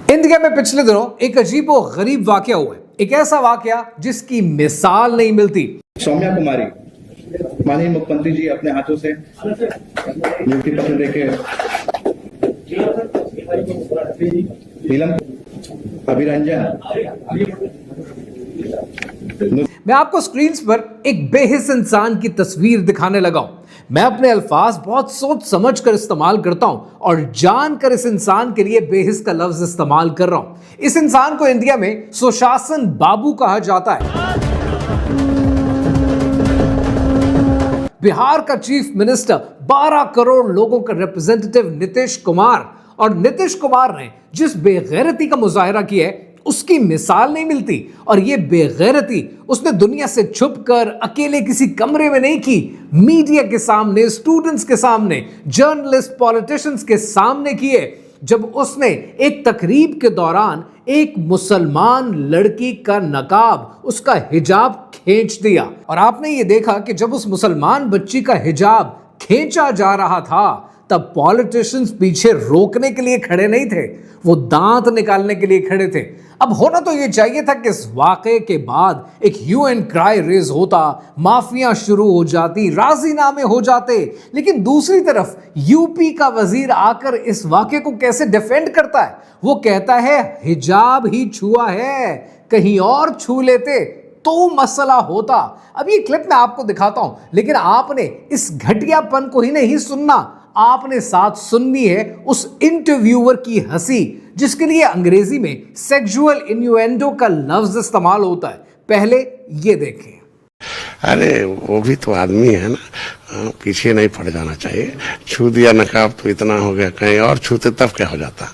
India में पिछले दिनों एक अजीब और गरीब वाकया हुआ है। एक ऐसा वाकया जिसकी मिसाल नहीं मिलती। सौम्या कुमारी, माननीय मुख्यमंत्री जी अपने हाथों से नियुक्ति पत्र देके नीलम अभिरंजन। मैं आपको स्क्रीन पर एक बेहिस इंसान की तस्वीर दिखाने लगा हूं। मैं अपने अल्फाज बहुत सोच समझ कर इस्तेमाल करता हूं और जानकर इस इंसान के लिए बेहिस का लफ्ज इस्तेमाल कर रहा हूं। इस इंसान को इंडिया में सुशासन बाबू कहा जाता है। बिहार का चीफ मिनिस्टर, 12 करोड़ लोगों का रिप्रेजेंटेटिव नीतीश कुमार, और नीतीश कुमार ने जिस बेगैरती का मुजाहिरा किया है उसकी मिसाल नहीं मिलती। और यह बेगैरती उसने दुनिया से छुपकर अकेले किसी कमरे में नहीं की, मीडिया के सामने, स्टूडेंट्स के सामने, जर्नलिस्ट, पॉलिटिशियंस के सामने की है, जब उसने एक तकरीब के दौरान एक मुसलमान लड़की का नकाब, उसका हिजाब खींच दिया। और आपने ये देखा कि जब उस मुसलमान बच्ची का हिजाब खींचा जा रहा था तब पॉलिटिशियंस पीछे रोकने के लिए खड़े नहीं थे, वो दांत निकालने के लिए खड़े थे। अब होना तो ये चाहिए था कि इस वाकये के बाद एक ह्यू एंड क्राई रेज होता, माफिया शुरू हो जाती, राजीनामे हो जाते, लेकिन दूसरी तरफ यूपी का वजीर आकर इस वाकये को कैसे डिफेंड करता है। वो कहता है हिजाब ही छुआ है, कहीं और छू लेते तो मसला होता। अब ये क्लिप मैं आपको दिखाता हूं, लेकिन आपने इस घटियापन को ही नहीं सुनना, आपने साथ सुननी है उस इंटरव्यूअर की हंसी, जिसके लिए अंग्रेजी में सेक्सुअल इन्यूएंडो का लफ्ज इस्तेमाल होता है। पहले ये देखें। अरे वो भी तो आदमी है ना, पीछे नहीं पड़ जाना चाहिए। छू दिया नकाब तो इतना हो गया, कहीं और छूते तब क्या हो जाता।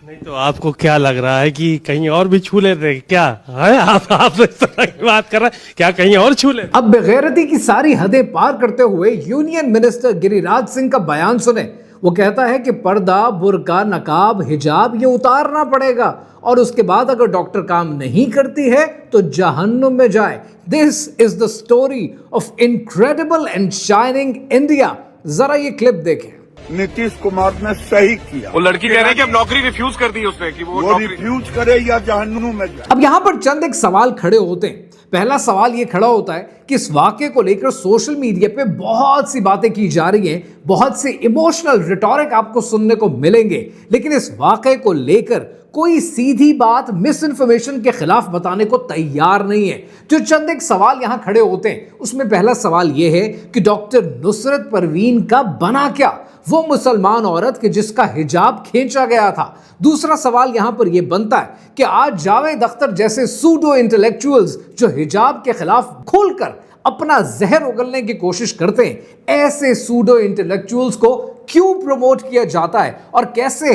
नहीं तो आपको क्या लग रहा है कि कहीं और भी छू लेते क्या है? आप इस तरह की बात कर रहे हैं, क्या कहीं और छू लेते? अब बेगैरती की सारी हदें पार करते हुए यूनियन मिनिस्टर गिरिराज सिंह का बयान सुने। वो कहता है कि पर्दा, बुर्का, नकाब, हिजाब ये उतारना पड़ेगा और उसके बाद अगर डॉक्टर काम नहीं करती है तो जहन्नुम में जाए। This is the story of incredible and shining India. जरा ये क्लिप देखें। नीतीश कुमार ने सही किया। वो लड़की कह रहे हैं कि अब नौकरी रिफ्यूज कर दी उसने, कि वो रिफ्यूज करे या जहन्नुम में जाए। अब यहां पर चंद एक सवाल खड़े होते हैं। पहला सवाल यह खड़ा होता है कि इस वाकये को लेकर सोशल मीडिया पे बहुत सी बातें की जा रही हैं, बहुत से इमोशनल रिटोरिक आपको सुनने को मिलेंगे, लेकिन इस वाकये को लेकर कोई सीधी बात मिस इन्फॉर्मेशन के खिलाफ बताने को तैयार नहीं है। जो चंद एक सवाल यहां खड़े होते हैं उसमें पहला सवाल यह है कि डॉक्टर नुसरत परवीन का बना क्या, वो मुसलमान औरत के जिसका हिजाब खींचा गया था। दूसरा सवाल यहां पर यह बनता है कि आज जावेद अख्तर जैसे सूडो इंटेलेक्चुअल्स जो हिजाब के खिलाफ खुलकर अपना जहर उगलने की कोशिश करते हैं, ऐसे सूडो इंटेलेक्चुअल्स को क्यों प्रमोट किया जाता है और कैसे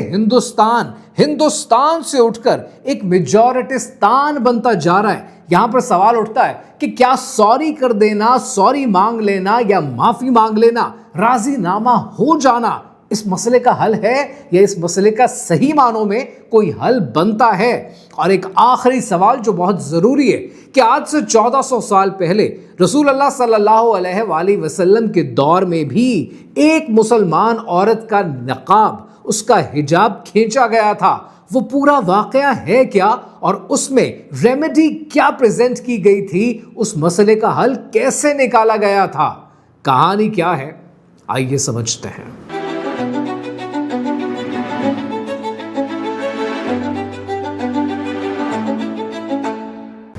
हिंदुस्तान से उठकर एक मेजॉरिटिस्तान बनता जा रहा है। यहां पर सवाल उठता है कि क्या सॉरी कर देना, सॉरी मांग लेना या माफी मांग लेना, राजीनामा हो जाना इस मसले का हल है या इस मसले का सही मानों में कोई हल बनता है। और एक आखिरी सवाल जो बहुत जरूरी है कि आज से 1400 साल पहले रसूल अल्लाह सल्लल्लाहु अलैहि वसल्लम के दौर में भी एक मुसलमान औरत का नकाब, उसका हिजाब खींचा गया था। वो पूरा वाकया है क्या और उसमें रेमेडी क्या प्रेजेंट की गई थी, उस मसले का हल कैसे निकाला गया था, कहानी क्या है, आइए समझते हैं।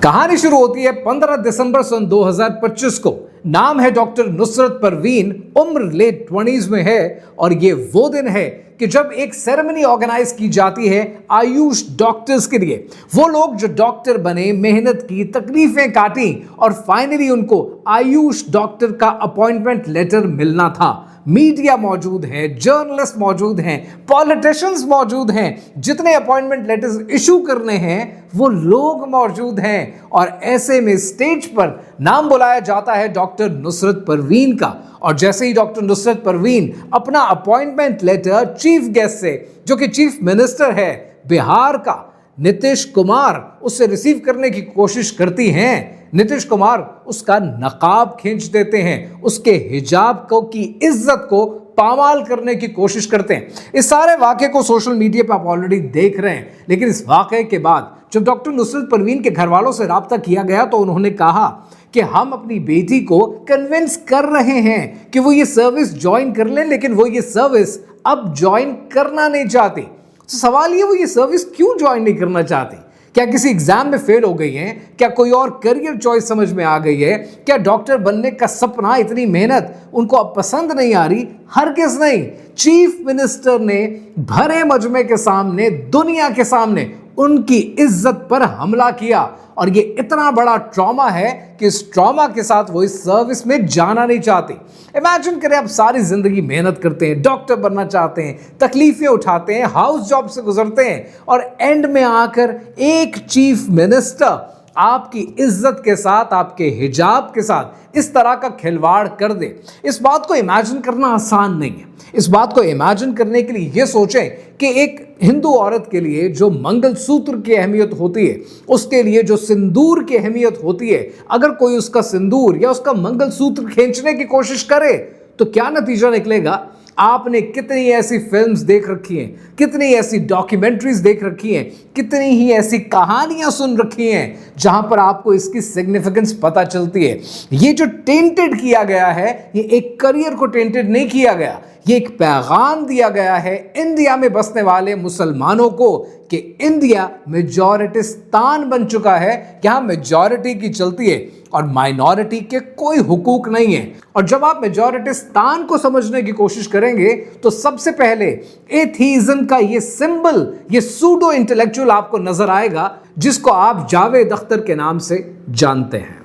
कहानी शुरू होती है 15 दिसंबर सन 2025 को। नाम है डॉक्टर नुसरत परवीन, उम्र लेट 20s में है और ये वो दिन है कि जब एक सेरेमनी ऑर्गेनाइज की जाती है आयुष डॉक्टर्स के लिए। वो लोग जो डॉक्टर बने, मेहनत की, तकलीफें काटी और फाइनली उनको आयुष डॉक्टर का अपॉइंटमेंट लेटर मिलना था। मीडिया मौजूद है, जर्नलिस्ट मौजूद हैं, पॉलिटिशियंस मौजूद हैं, जितने अपॉइंटमेंट लेटर्स इशू करने हैं वो लोग मौजूद हैं। और ऐसे में स्टेज पर नाम बुलाया जाता है डॉक्टर नुसरत परवीन का। और जैसे ही डॉक्टर नुसरत परवीन अपना अपॉइंटमेंट लेटर चीफ गेस्ट से, जो कि चीफ मिनिस्टर है बिहार का नीतीश कुमार, उससे रिसीव करने की कोशिश करती हैं, नीतीश कुमार उसका नकाब खींच देते हैं, उसके हिजाब को की इज्जत को पामाल करने की कोशिश करते हैं। इस सारे वाकये को सोशल मीडिया पर आप ऑलरेडी देख रहे हैं, लेकिन इस वाकये के बाद जब डॉक्टर नुसरत परवीन के घर वालों से राब्ता किया गया तो उन्होंने कहा कि हम अपनी बेटी को कन्विंस कर रहे हैं कि वो ये सर्विस ज्वाइन कर लें, लेकिन वो ये सर्विस अब ज्वाइन करना नहीं चाहती। तो सवाल ये, वो ये सर्विस क्यों ज्वाइन नहीं करना चाहती? क्या किसी एग्जाम में फेल हो गई हैं? क्या कोई और करियर चॉइस समझ में आ गई है? क्या डॉक्टर बनने का सपना, इतनी मेहनत उनको अब पसंद नहीं आ रही? हरगिज़ नहीं। चीफ मिनिस्टर ने भरे मजमे के सामने, दुनिया के सामने उनकी इज्जत पर हमला किया और ये इतना बड़ा ट्रॉमा है कि इस ट्रॉमा के साथ वो इस सर्विस में जाना नहीं चाहती। इमेजिन करें, आप सारी जिंदगी मेहनत करते हैं, डॉक्टर बनना चाहते हैं, तकलीफें उठाते हैं, हाउस जॉब से गुजरते हैं और एंड में आकर एक चीफ मिनिस्टर आपकी इज्जत के साथ, आपके हिजाब के साथ इस तरह का खिलवाड़ कर दे। इस बात को इमेजिन करना आसान नहीं है। इस बात को इमेजिन करने के लिए ये सोचें कि एक हिंदू औरत के लिए जो मंगलसूत्र की अहमियत होती है, उसके लिए जो सिंदूर की अहमियत होती है, अगर कोई उसका सिंदूर या उसका मंगलसूत्र खींचने की कोशिश करे तो क्या नतीजा निकलेगा? आपने कितनी ऐसी फिल्म्स देख रखी हैं, कितनी ऐसी डॉक्यूमेंट्रीज देख रखी हैं, कितनी ही ऐसी कहानियां सुन रखी हैं जहां पर आपको इसकी सिग्निफिकेंस पता चलती है। ये जो टेंटेड किया गया है, ये एक करियर को टेंटेड नहीं किया गया, ये एक पैगाम दिया गया है इंडिया में बसने वाले मुसलमानों को कि इंडिया मेजॉरिटिस्तान बन चुका है, यहाँ मेजॉरिटी की चलती है और माइनॉरिटी के कोई हुकूक नहीं है। और जब आप मेजॉरिटिस्तान को समझने की कोशिश करेंगे तो सबसे पहले एथीज्म का ये सिंबल, ये सूडो इंटेलेक्चुअल आपको नजर आएगा, जिसको आप जावेद अख्तर के नाम से जानते हैं।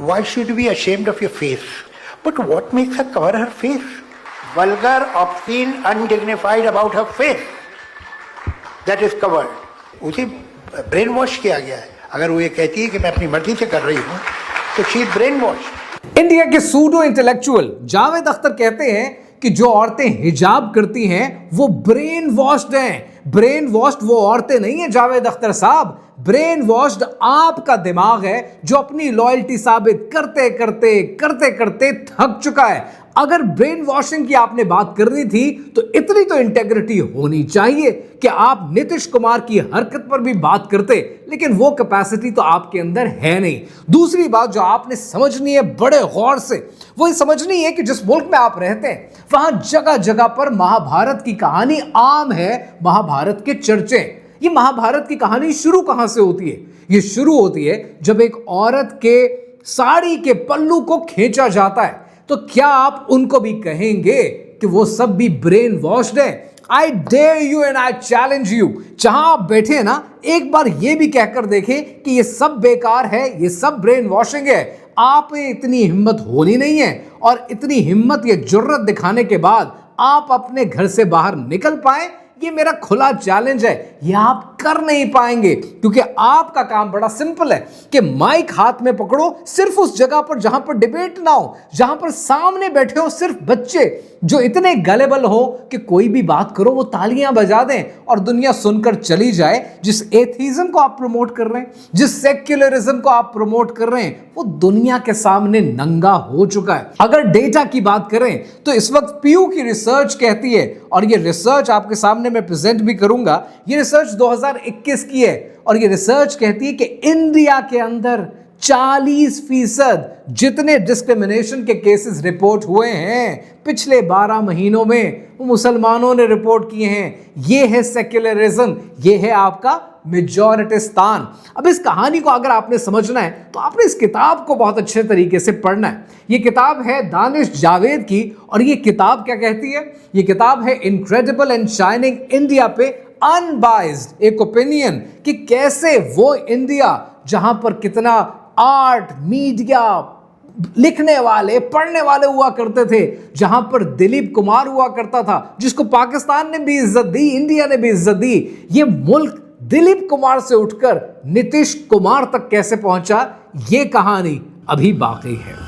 Why should you be ashamed of your face? But what makes her cover her face? Vulgar, obscene, undignified about her face. That is covered. उसे ब्रेन वॉश किया गया है। अगर वो ये कहती है कि मैं अपनी मर्जी से कर रही हूँ तो she is brain wash. India के सूडो इंटेलेक्चुअल जावेद अख्तर कहते हैं कि जो औरतें हिजाब करती हैं वो ब्रेन वॉश्ड हैं। ब्रेन वॉश्ड वो औरतें नहीं है जावेद अख्तर साहब, ब्रेन वॉश्ड आपका दिमाग है जो अपनी लॉयल्टी साबित करते करते करते करते थक चुका है। अगर ब्रेन वॉशिंग की आपने बात करनी थी तो इतनी तो इंटेग्रिटी होनी चाहिए कि आप नीतीश कुमार की हरकत पर भी बात करते, लेकिन वो कैपेसिटी तो आपके अंदर है नहीं। दूसरी बात जो आपने समझनी है बड़े गौर से, वो ये समझनी है कि जिस मुल्क में आप रहते हैं वहां जगह जगह पर महाभारत की कहानी आम है, महाभारत के चर्चे। ये महाभारत की कहानी शुरू कहां से होती है? ये शुरू होती है जब एक औरत के साड़ी के पल्लू को खींचा जाता है। तो क्या आप उनको भी कहेंगे कि वो सब भी ब्रेन वॉश्ड है? I dare you and I challenge you, जहां आप बैठे हैं ना, एक बार ये भी कहकर देखें कि ये सब बेकार है, ये सब ब्रेन वॉशिंग है। आप में इतनी हिम्मत होनी नहीं है और इतनी हिम्मत या जुर्रत दिखाने के बाद आप अपने घर से बाहर निकल पाए, ये मेरा खुला चैलेंज है। ये आप कर नहीं पाएंगे क्योंकि आपका काम बड़ा सिंपल है कि माइक हाथ में पकड़ो, सिर्फ उस जगह पर जहां पर डिबेट ना हो, जहां पर सामने बैठे हो सिर्फ बच्चे जो इतने गलेबल हो कि कोई भी बात करो वो तालियां बजा दें और दुनिया सुनकर चली जाए। जिस एथीज्म को आप प्रमोट कर रहे हैं, जिस सेक्युलरिज्म को आप प्रमोट कर रहे हैं, वो दुनिया के सामने नंगा हो चुका है। अगर डेटा की बात करें तो इस वक्त पीयू की रिसर्च कहती है, और ये रिसर्च आपके सामने मैं प्रेजेंट भी करूंगा, ये रिसर्च 2021 की है और ये रिसर्च कहती है कि इंडिया के अंदर 40% जितने डिस्क्रिमिनेशन के केसेस रिपोर्ट हुए हैं पिछले 12 महीनों में, वो मुसलमानों ने रिपोर्ट किए हैं। ये है सेक्युलरिज्म, ये है आपका मेजॉरिटिस्तान। अब इस कहानी को अगर आपने समझना है तो आपने इस किताब को बहुत अच्छे तरीके से पढ़ना है। ये किताब है दानिश जावेद की और ये किताब क्या कहती है? ये किताब है इनक्रेडिबल एंड शाइनिंग इंडिया पे अनबाइज्ड एक ओपिनियन, कि कैसे वो इंडिया जहां पर कितना आर्ट, मीडिया, लिखने वाले, पढ़ने वाले हुआ करते थे, जहां पर दिलीप कुमार हुआ करता था जिसको पाकिस्तान ने भी इज्जत दी, इंडिया ने भी इज्जत दी, ये मुल्क दिलीप कुमार से उठकर नीतीश कुमार तक कैसे पहुंचा, ये कहानी अभी बाकी है।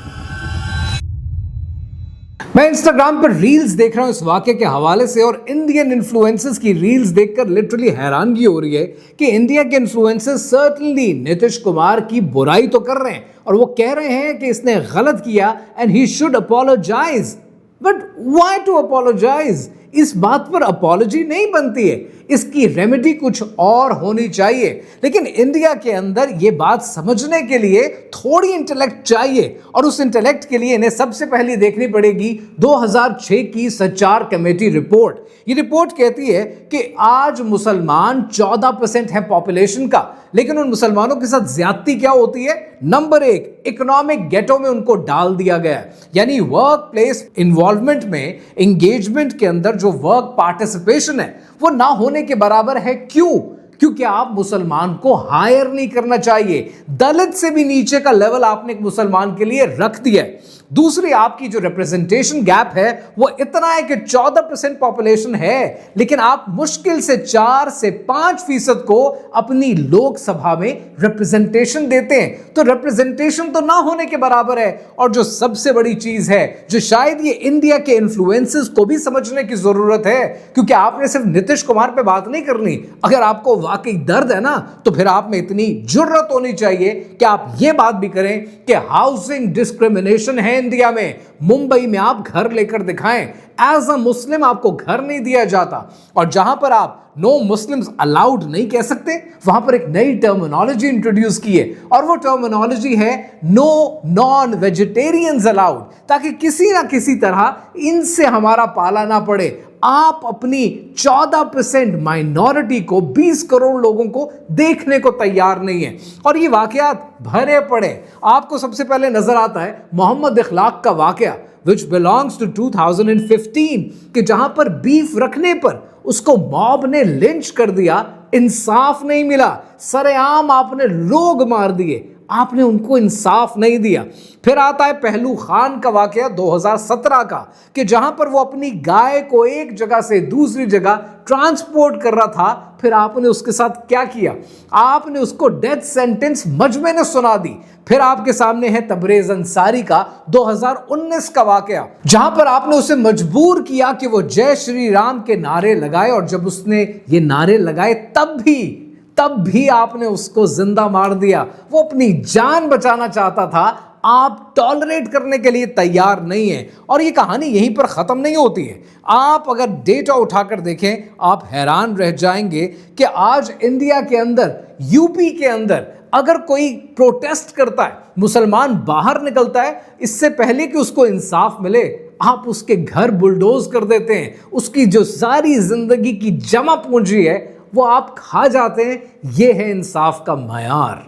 मैं इंस्टाग्राम पर रील्स देख रहा हूं इस वाकये के हवाले से और इंडियन इन्फ्लुएंसर्स की रील्स देखकर लिटरली हैरानगी हो रही है कि इंडिया के इन्फ्लुएंसर्स सर्टनली नीतीश कुमार की बुराई तो कर रहे हैं और वो कह रहे हैं कि इसने गलत किया and he should apologise. But why to apologise? इस बात पर अपॉलॉजी नहीं बनती है, इसकी रेमेडी कुछ और होनी चाहिए। लेकिन इंडिया के अंदर यह बात समझने के लिए थोड़ी इंटेलेक्ट चाहिए, और उस इंटेलेक्ट के लिए इन्हें सबसे पहले देखनी पड़ेगी 2006 की सच्चार कमेटी रिपोर्ट। ये रिपोर्ट कहती है कि आज मुसलमान 14% है पॉपुलेशन का, लेकिन उन मुसलमानों के साथ ज्यादती क्या होती है? नंबर 1, इकोनॉमिक गेटो में उनको डाल दिया गया, यानी वर्क प्लेस इन्वॉल्वमेंट में, एंगेजमेंट के अंदर जो वर्क पार्टिसिपेशन है वो ना होने के बराबर है। क्यों? क्योंकि आप मुसलमान को हायर नहीं करना चाहिए। दलित से भी नीचे का लेवल आपने एक मुसलमान के लिए रख दिया है। दूसरी, आपकी जो रिप्रेजेंटेशन गैप है वो इतना है कि 14% पॉपुलेशन है, लेकिन आप मुश्किल से 4 से 5% को अपनी लोकसभा में रिप्रेजेंटेशन देते हैं। तो रिप्रेजेंटेशन तो ना होने के बराबर है। और जो सबसे बड़ी चीज है, जो शायद ये इंडिया के इन्फ्लुएंसेस को भी समझने की जरूरत है, क्योंकि आपने सिर्फ नीतीश कुमार पे बात नहीं करनी। अगर आपको वाकई दर्द है ना, तो फिर आप में इतनी जुर्रत होनी चाहिए कि आप ये बात भी करें कि हाउसिंग डिस्क्रिमिनेशन है इंडिया में। मुंबई में आप घर लेकर दिखाएं, एज अ मुस्लिम आपको घर नहीं दिया जाता। और जहां पर आप नो मुस्लिम्स अलाउड नहीं कह सकते, वहां पर एक नई टर्मिनोलॉजी इंट्रोड्यूस की है, और वो टर्मिनोलॉजी है नो नॉन वेजिटेरियंस अलाउड, ताकि किसी ना किसी तरह इनसे हमारा पाला ना पड़े। आप अपनी 14% माइनॉरिटी को, 20 करोड़ लोगों को देखने को तैयार नहीं है। और ये वाकयात भरे पड़े। आपको सबसे पहले नजर आता है मोहम्मद इखलाक का वाकया, which belongs to 2015, कि जहां पर बीफ रखने पर उसको मॉब ने लिंच कर दिया, इंसाफ नहीं मिला, सरेआम आपने लोग मार दिए, आपने उनको इंसाफ नहीं दिया। फिर आता है पहलू खान का वाकया 2017 का, कि जहां पर वो अपनी गाय को एक जगह से दूसरी जगह ट्रांसपोर्ट कर रहा था, फिर आपने उसके साथ क्या किया? आपने उसको डेथ सेंटेंस मजमे ने सुना दी। फिर आपके सामने है तबरेज अंसारी का 2019 का वाकया, जहां पर आपने उसे मजबूर किया कि वो जय श्री राम के नारे लगाए, और जब उसने ये नारे लगाए तब भी आपने उसको जिंदा मार दिया। वो अपनी जान बचाना चाहता था, आप टॉलरेट करने के लिए तैयार नहीं है। और ये कहानी यहीं पर खत्म नहीं होती है। आप अगर डेटा उठाकर देखें, आप हैरान रह जाएंगे कि आज इंडिया के अंदर, यूपी के अंदर, अगर कोई प्रोटेस्ट करता है, मुसलमान बाहर निकलता है, इससे पहले कि उसको इंसाफ मिले, आप उसके घर बुलडोज कर देते हैं। उसकी जो सारी जिंदगी की जमा पूंजी है वो आप खा जाते हैं। ये है इंसाफ का मयार।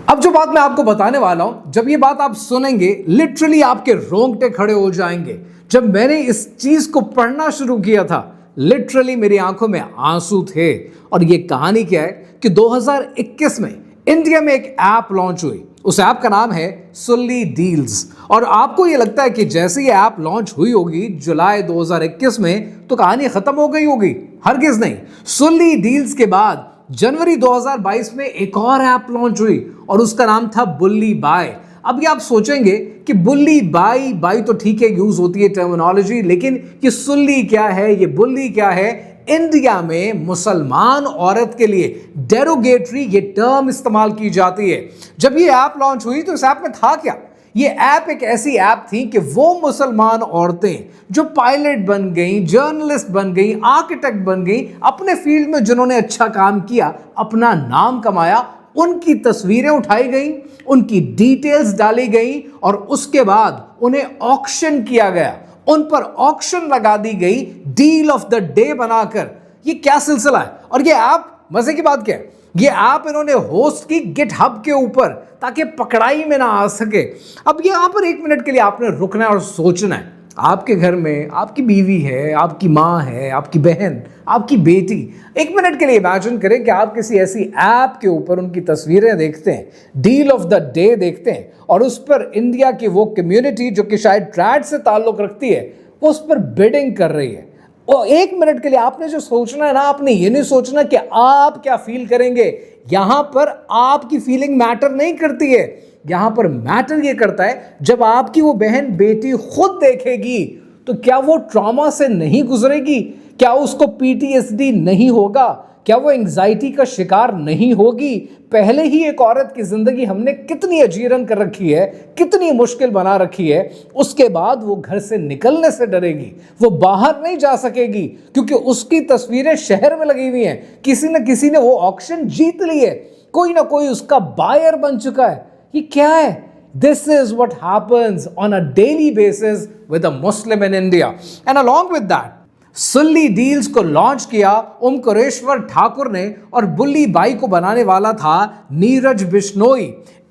अब जो बात मैं आपको बताने वाला हूं, जब ये बात आप सुनेंगे, लिटरली आपके रोंगटे खड़े हो जाएंगे। जब मैंने इस चीज को पढ़ना शुरू किया था, लिटरली मेरी आंखों में आंसू थे। और ये कहानी क्या है कि 2021 में इंडिया में एक ऐप लॉन्च हुई। उस ऐप का नाम है सुल्ली डील्स। और आपको ये लगता है कि जैसे ये ऐप लॉन्च हुई होगी जुलाई 2021 में, तो कहानी खत्म हो गई होगी। हरगिज नहीं। सुल्ली डील्स के बाद जनवरी 2022 में एक और ऐप लॉन्च हुई, और उसका नाम था बुल्ली बाय। अब ये आप सोचेंगे कि बुल्ली बाई तो ठीक है, यूज होती है टर्मिनोलॉजी, लेकिन ये सुल्ली क्या है, ये बुल्ली क्या है? इंडिया में मुसलमान औरत के लिए डेरोगेटरी ये टर्म इस्तेमाल की जाती है। जब ये ऐप लॉन्च हुई तो इस ऐप में था क्या? ये ऐप एक ऐसी ऐप थी कि वो मुसलमान औरतें जो पायलट बन गई, जर्नलिस्ट बन गई, आर्किटेक्ट बन गई, अपने फील्ड में जिन्होंने अच्छा काम किया, अपना नाम कमाया, उनकी तस्वीरें उठाई गई, उनकी डिटेल्स डाली गई, और उसके बाद उन्हें ऑक्शन किया गया, उन पर ऑक्शन लगा दी गई, डील ऑफ द डे बनाकर। ये क्या सिलसिला है? और ये ऐप, मजे की बात क्या है, ये ऐप इन्होंने होस्ट की गिटहब के ऊपर, ताकि पकड़ाई में ना आ सके। अब यहां पर 1 मिनट के लिए आपने रुकना है और सोचना है। आपके घर में आपकी बीवी है, आपकी माँ है, आपकी बहन, आपकी बेटी। 1 मिनट के लिए इमेजिन करें कि आप किसी ऐसी ऐप के ऊपर उनकी तस्वीरें देखते हैं, डील ऑफ द डे देखते हैं, और उस पर इंडिया की वो कम्युनिटी जो कि शायद ट्रैड से ताल्लुक रखती है, वो उस पर बिडिंग कर रही है। और 1 मिनट के लिए आपने जो सोचना है ना, आपने ये नहीं सोचना कि आप क्या फील करेंगे। यहां पर आपकी फीलिंग मैटर नहीं करती है। यहां पर मैटर ये करता है, जब आपकी वो बहन बेटी खुद देखेगी तो क्या वो ट्रॉमा से नहीं गुजरेगी? क्या उसको पीटीएसडी नहीं होगा? क्या वो एंजाइटी का शिकार नहीं होगी? पहले ही एक औरत की जिंदगी हमने कितनी अजीरन कर रखी है, कितनी मुश्किल बना रखी है, उसके बाद वो घर से निकलने से डरेगी, वो बाहर नहीं जा सकेगी क्योंकि उसकी तस्वीरें शहर में लगी हुई हैं। किसी न किसी ने वो ऑक्शन जीत ली है, कोई ना कोई उसका बायर बन चुका है। ये क्या है? This is what happens on a daily basis with a Muslim in India. And along with that, Sulli deals को लॉन्च किया ओमकारेश्वर ठाकुर ने और बुल्ली बाई को बनाने वाला था नीरज बिश्नोई।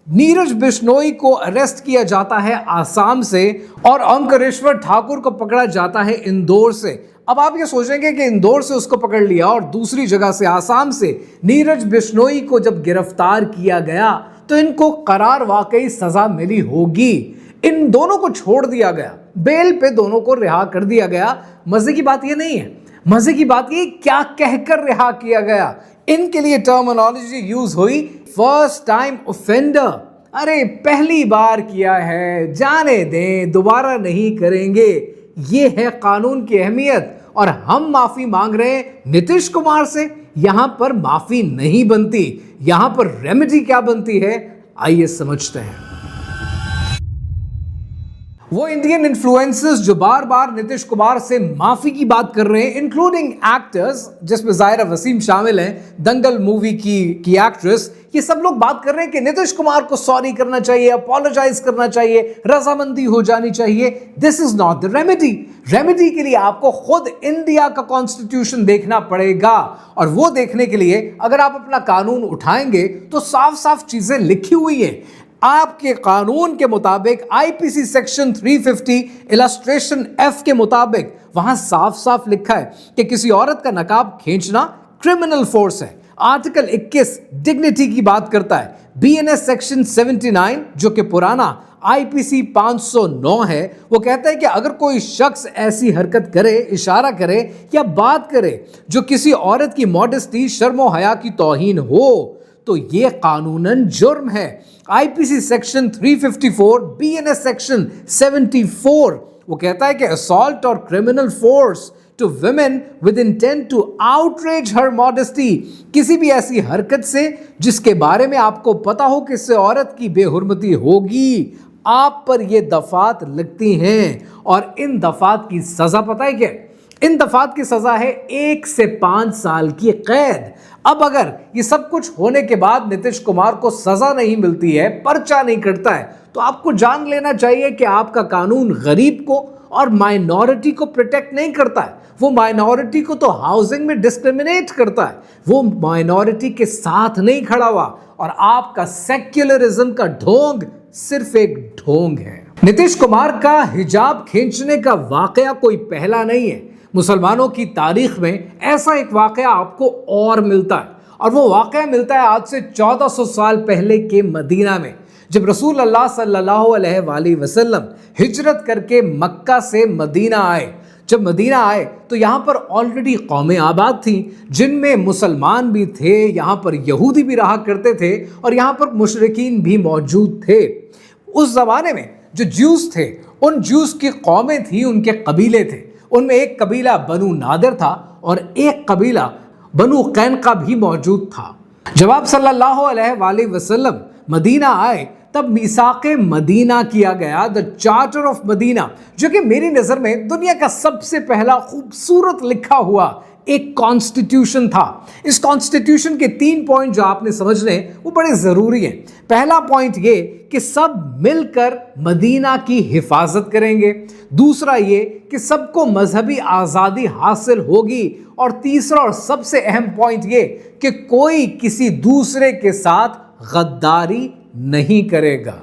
नीरज बिश्नोई को अरेस्ट किया जाता है आसाम से और ओमकारेश्वर ठाकुर को पकड़ा जाता है इंदौर से। अब आप ये सोचेंगे कि इंदौर से उसको पकड़ लिया और दूसरी जगह से आसाम से नीरज बिश्नोई को जब गिरफ्तार किया गया तो इनको करार वाकई सजा मिली होगी। इन दोनों को छोड़ दिया गया, बेल पे दोनों को रिहा कर दिया गया। मजे की बात ये नहीं है, मजे की बात ये क्या कहकर रिहा किया गया। इनके लिए टर्मिनोलॉजी यूज हुई फर्स्ट टाइम ऑफेंडर। अरे पहली बार किया है, जाने दें, दोबारा नहीं करेंगे। ये है कानून की अहमियत। और हम माफी मांग रहे हैं नीतीश कुमार से। यहां पर माफी नहीं बनती, यहां पर रेमेडी क्या बनती है, आइए समझते हैं। वो इंडियन इन्फ्लुएंसर्स जो बार बार नीतीश कुमार से माफी की बात कर रहे हैं, इंक्लूडिंग एक्टर्स जिसमें जाहिरा वसीम शामिल हैं, दंगल मूवी की एक्ट्रेस, ये सब लोग बात कर रहे हैं कि नीतीश कुमार को सॉरी करना चाहिए, अपोलोजाइज करना चाहिए, रजामंदी हो जानी चाहिए। This is not the remedy. Remedy के लिए आपको खुद इंडिया का कॉन्स्टिट्यूशन देखना पड़ेगा और वो देखने के लिए अगर आप अपना कानून उठाएंगे तो साफ साफ चीजें लिखी हुई है। आपके कानून के मुताबिक आईपीसी सेक्शन 350 इलस्ट्रेशन एफ के मुताबिक वहां साफ साफ लिखा है कि किसी औरत का नकाब खींचना क्रिमिनल फोर्स है। आर्टिकल 21 डिग्निटी की बात करता है। बीएनएस सेक्शन 79 जो कि पुराना आईपीसी 509 है, वो कहता है कि अगर कोई शख्स ऐसी हरकत करे, इशारा करे या बात करे जो किसी औरत की मॉडेस्टी, शर्मो हया की तौहीन हो तो ये कानूनन जुर्म है। आईपीसी सेक्शन 354, बीएनएस सेक्शन 74 वो कहता है कि असॉल्ट और criminal force to women with intent to outrage her modesty, किसी भी ऐसी हरकत से जिसके बारे में आपको पता हो कि इससे औरत की बेहुरमती होगी, आप पर ये दफात लगती हैं। और इन दफात की सजा पता है क्या? इन दफात की सजा है 1 से 5 साल की कैद। अब अगर ये सब कुछ होने के बाद नीतीश कुमार को सजा नहीं मिलती है, पर्चा नहीं कटता है, तो आपको जान लेना चाहिए कि आपका कानून गरीब को और माइनॉरिटी को प्रोटेक्ट नहीं करता है। वो माइनॉरिटी को तो हाउसिंग में डिस्क्रिमिनेट करता है, वो माइनॉरिटी के साथ नहीं खड़ा हुआ। और आपका सेक्युलरिज्म का ढोंग सिर्फ एक ढोंग है। नीतीश कुमार का हिजाब खींचने का वाकया कोई पहला नहीं है। मुसलमानों की तारीख में ऐसा एक वाकया आपको और मिलता है, और वो वाकया मिलता है आज से 1400 साल पहले के मदीना में, जब रसूल अल्लाह सल्लल्लाहु अलैहि वसल्लम हिजरत करके मक्का से मदीना आए। जब मदीना आए तो यहाँ पर ऑलरेडी कौमें आबाद थी, जिनमें मुसलमान भी थे, यहाँ पर यहूदी भी रहा करते थे और यहाँ पर मुशरिकीन भी मौजूद थे। उस ज़माने में जो ज्यूस थे, उन ज्यूस की कौमें थी, उनके कबीले थे। उनमें एक कबीला बनु नादिर था और एक कबीला बनु कैनका भी मौजूद था। जब आप सल्लल्लाहु अलैहि वसल्लम मदीना आए तब मीसाक़े मदीना किया गया, द चार्टर ऑफ मदीना, जो कि मेरी नज़र में दुनिया का सबसे पहला खूबसूरत लिखा हुआ एक कॉन्स्टिट्यूशन था। इस कॉन्स्टिट्यूशन के 3 पॉइंट जो आपने समझने वो बड़े ज़रूरी हैं। पहला पॉइंट ये कि सब मिलकर मदीना की हिफाजत करेंगे। दूसरा ये कि सबको मजहबी आज़ादी हासिल होगी। और तीसरा और सबसे अहम पॉइंट ये कि कोई किसी दूसरे के साथ गद्दारी नहीं करेगा।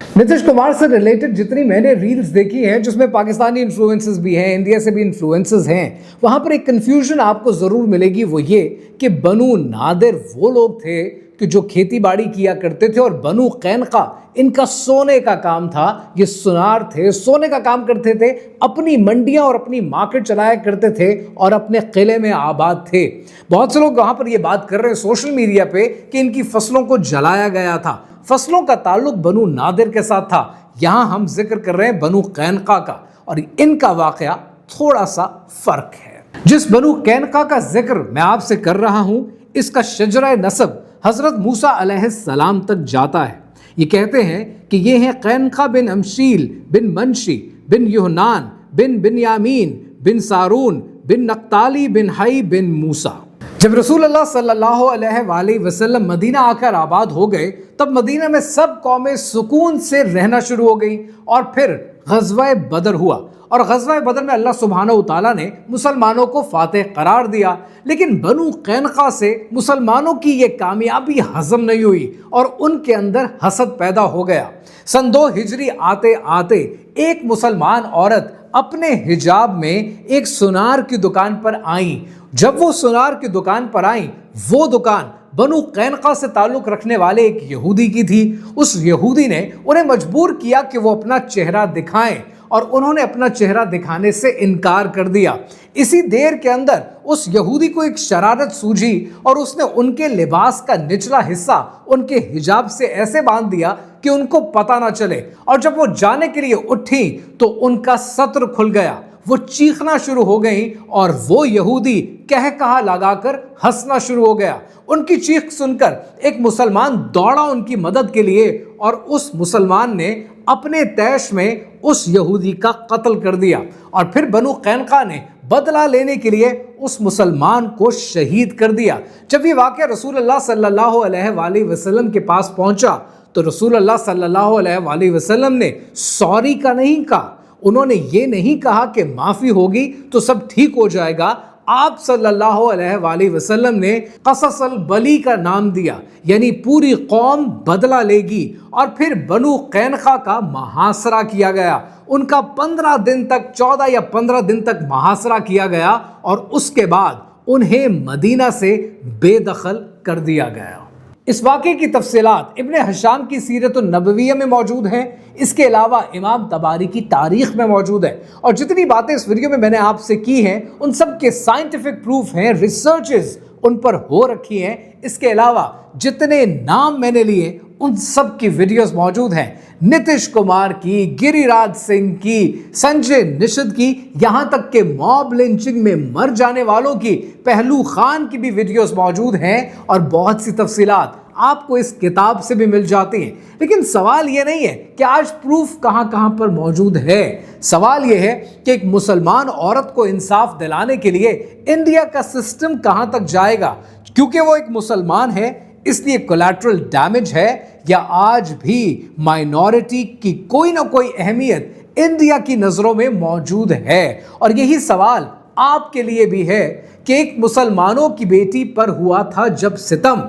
नीतीश कुमार से रिलेटेड जितनी मैंने रील्स देखी हैं, जिसमें पाकिस्तानी इन्फ्लुएंसर्स भी हैं, इंडिया से भी इन्फ्लुएंसर्स हैं, वहाँ पर एक कन्फ्यूजन आपको ज़रूर मिलेगी। वो ये कि बनु नादिर वो लोग थे कि जो खेती बाड़ी किया करते थे और बनु कैनका इनका सोने का काम था। ये सुनार थे, सोने का काम करते थे, अपनी मंडियाँ और अपनी मार्केट चलाया करते थे और अपने किले में आबाद थे। बहुत से लोग वहाँ पर ये बात कर रहे हैं सोशल मीडिया पे कि इनकी फसलों को जलाया गया था। फसलों का ताल्लुक बनु नादिर के साथ था। यहाँ हम जिक्र कर रहे हैं बनु कैनका का, और इनका वाकया थोड़ा सा फर्क है। जिस बनु कैनका का जिक्र मैं आपसे कर रहा हूं, इसका शजरा नसब हजरत मूसा अलैहिस्सलाम तक जाता है। ये कहते हैं कि ये हैं कैनका बिन अमशील बिन मनशी बिन युहनान बिन बिन्यामीन बिन सारून बिन नक्ताली बिन हई बिन मूसा। जब रसूलुल्लाह सल्लल्लाहु अलैहि वसल्लम मदीना आकर आबाद हो गए, तब मदीना में सब कौमें सुकून से रहना शुरू हो गई और फिर ग़ज़वा बदर हुआ और ग़ज़वा बदर में अल्लाह सुब्हानहू तआला ने मुसलमानों को फातेह करार दिया। लेकिन बनु कैनका से मुसलमानों की ये कामयाबी हजम नहीं हुई और उनके अंदर हसद पैदा हो गया। सन 2 हिजरी आते आते एक मुसलमान औरत अपने हिजाब में एक सुनार की दुकान पर आई। जब वो सुनार की दुकान पर आई, वो दुकान बनु कैनका से ताल्लुक रखने वाले एक यहूदी की थी। उस यहूदी ने उन्हें मजबूर किया कि वो अपना चेहरा दिखाएं और उन्होंने अपना चेहरा दिखाने से इनकार कर दिया। इसी देर के अंदर उस यहूदी को एक शरारत सूझी और उसने उनके लिबास का निचला हिस्सा उनके हिजाब से ऐसे बांध दिया कि उनको पता ना चले, और जब वो जाने के लिए उठी तो उनका सत्र खुल गया। वो चीखना शुरू हो गई और वो यहूदी कह कहा लगाकर हंसना शुरू हो गया। उनकी चीख सुनकर एक मुसलमान दौड़ा उनकी मदद के लिए और उस मुसलमान ने अपने तैश में उस यहूदी का कत्ल कर दिया। और फिर बनु कैनका ने बदला लेने के लिए उस मुसलमान को शहीद कर दिया। जब ये वाक़या रसूलुल्लाह सल्लल्लाहु अलैहि वसल्लम के पास पहुंचा तो रसूलुल्लाह सल्लल्लाहु अलैहि वसल्लम ने सॉरी का नहीं कहा। उन्होंने ये नहीं कहा कि माफ़ी होगी तो सब ठीक हो जाएगा। आप सल्लल्लाहु अलैहि वसल्लम ने क़ससल बली का नाम दिया, यानी पूरी कौम बदला लेगी। और फिर बनु कैनका का मुहासरा किया गया। उनका 15 दिन तक 14 या 15 दिन तक मुहासरा किया गया और उसके बाद उन्हें मदीना से बेदखल कर दिया गया। इस वाक़े की तफसीलात इब्ने हिशाम की सीरत नबविय्या में मौजूद हैं। इसके अलावा इमाम तबारी की तारीख़ में मौजूद है। और जितनी बातें इस वीडियो में मैंने आपसे की हैं उन सब के साइंटिफिक प्रूफ हैं, रिसर्चेस उन पर हो रखी हैं। इसके अलावा जितने नाम मैंने लिए उन सब की वीडियोस मौजूद हैं। नीतीश कुमार की, गिरिराज सिंह की, संजय निषद की, यहाँ तक के मॉब लिंचिंग में मर जाने वालों की, पहलू खान की भी वीडियोस मौजूद हैं और बहुत सी तफसीलात आपको इस किताब से भी मिल जाती हैं। लेकिन सवाल ये नहीं है कि आज प्रूफ कहाँ कहाँ पर मौजूद है। सवाल ये है कि एक मुसलमान औरत को इंसाफ दिलाने के लिए इंडिया का सिस्टम कहाँ तक जाएगा। क्योंकि वो एक मुसलमान है इसलिए कोलैटरल डैमेज है, या आज भी माइनॉरिटी की कोई ना कोई अहमियत इंडिया की नज़रों में मौजूद है। और यही सवाल आपके लिए भी है कि एक मुसलमानों की बेटी पर हुआ था जब सितम,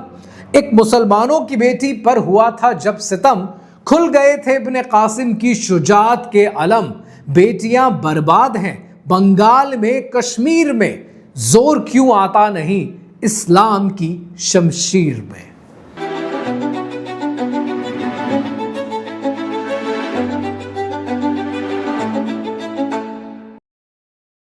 एक मुसलमानों की बेटी पर हुआ था जब सितम, खुल गए थे इब्ने कासिम की शुजाअत के अलम। बेटियां बर्बाद हैं बंगाल में, कश्मीर में, जोर क्यों आता नहीं इस्लाम की शमशीर में।